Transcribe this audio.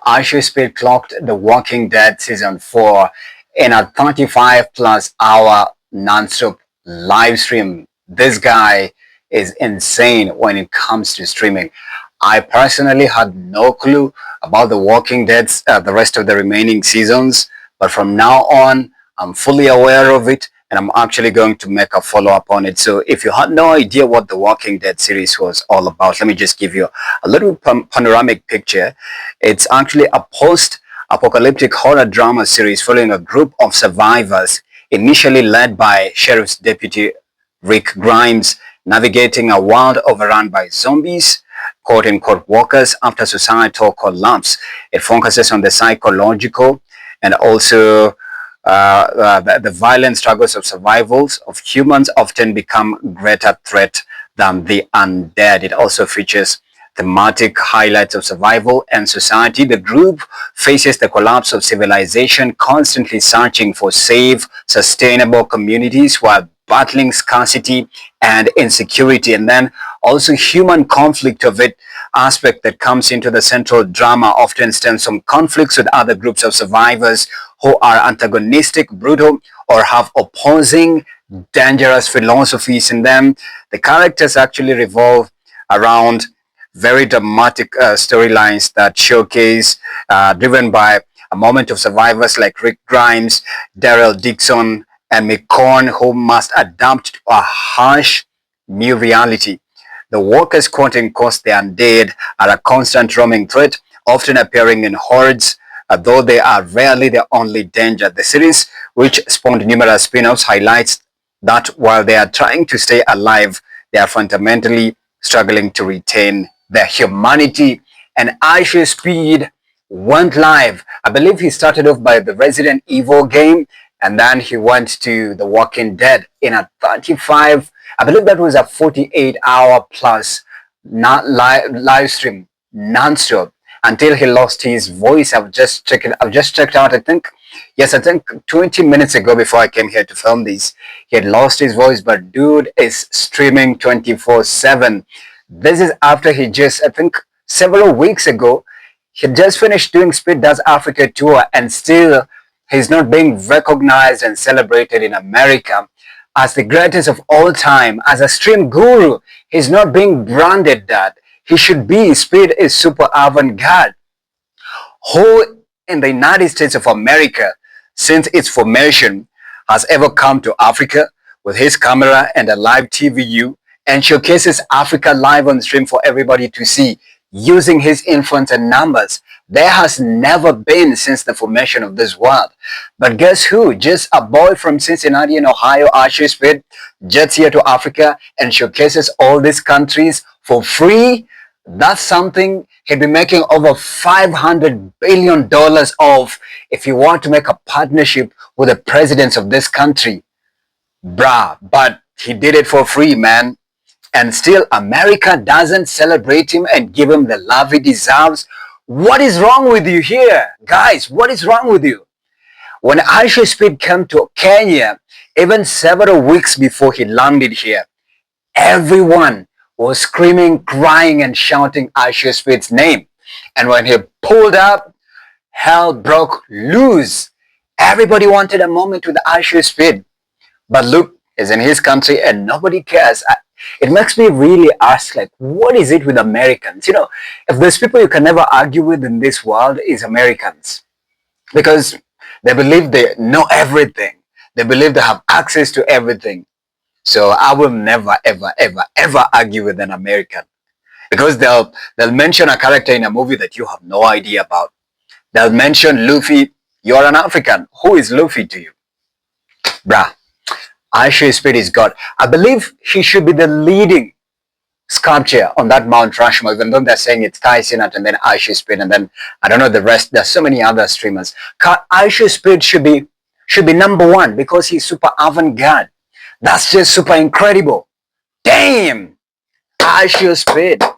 Ishowspeed clocked The Walking Dead Season 4 in a 35 plus hour non-stop live stream. This guy is insane when it comes to streaming. I personally had no clue about The Walking Dead, the rest of the remaining seasons, but from now on, I'm fully aware of it and I'm actually going to make a follow-up on it. So if you had no idea what the Walking Dead series was all about, let me just give you a little panoramic picture. It's actually a post-apocalyptic horror drama series following a group of survivors initially led by Sheriff's Deputy Rick Grimes navigating a world overrun by zombies, quote-unquote walkers after societal collapse. It focuses on the psychological and also the violent struggles of survivals of humans often become greater threat than the undead. It also features thematic highlights of survival and society. The group faces the collapse of civilization, constantly searching for safe, sustainable communities while battling scarcity and insecurity, and then also human conflict of it aspect that comes into the central drama often stems from conflicts with other groups of survivors who are antagonistic, brutal, or have opposing dangerous philosophies in them. The characters actually revolve around very dramatic storylines that showcase, driven by a moment of survivors like Rick Grimes, Daryl Dixon, and McCorn, who must adapt to a harsh new reality. The walkers, quote-unquote, the undead, are a constant roaming threat, often appearing in hordes, though they are rarely the only danger. The series, which spawned numerous spin-offs, highlights that while they are trying to stay alive, they are fundamentally struggling to retain their humanity. And Ishowspeed went live. I believe he started off by the Resident Evil game, and then he went to The Walking Dead in a 35, I believe that was a 48-hour plus live stream non-stop until he lost his voice. I've just checked out, I think 20 minutes ago before I came here to film this. He had lost his voice, but dude is streaming 24/7. This is after he just, I think several weeks ago, he just finished doing Speed Does Africa tour, and still he's not being recognized and celebrated in America as the greatest of all time, as a stream guru. He's not being branded that. He should be. Speed is super avant-garde. Who in the United States of America, since its formation, has ever come to Africa with his camera and a live TVU and showcases Africa live on stream for everybody to see, using his influence and numbers? There has never been since the formation of this world. But guess who? Just a boy from Cincinnati in Ohio, Ishowspeed, jets here to Africa and showcases all these countries for free. That's something he'd be making over $500 billion of if he want to make a partnership with the presidents of this country. Bruh, but he did it for free, man. And still America doesn't celebrate him and give him the love he deserves. What is wrong with you here? Guys, what is wrong with you? When Ishowspeed came to Kenya, even several weeks before he landed here, everyone was screaming, crying, and shouting Ishowspeed's name. And when he pulled up, hell broke loose. Everybody wanted a moment with Ishowspeed. But look, he's in his country and nobody cares. It makes me really ask, like, what is it with Americans? You know, if there's people you can never argue with in this world, is Americans. Because they believe they know everything. They believe they have access to everything. So I will never, ever, ever, ever argue with an American. Because they'll mention a character in a movie that you have no idea about. They'll mention Luffy. You're an African. Who is Luffy to you? Bruh. Ishowspeed is God. I believe he should be the leading sculpture on that Mount Rushmore, even though they're saying it's Kai Cenat and then Ishowspeed and then I don't know the rest. There's so many other streamers. Ishowspeed should be number one because he's super avant-garde. That's just super incredible. Damn! Ishowspeed.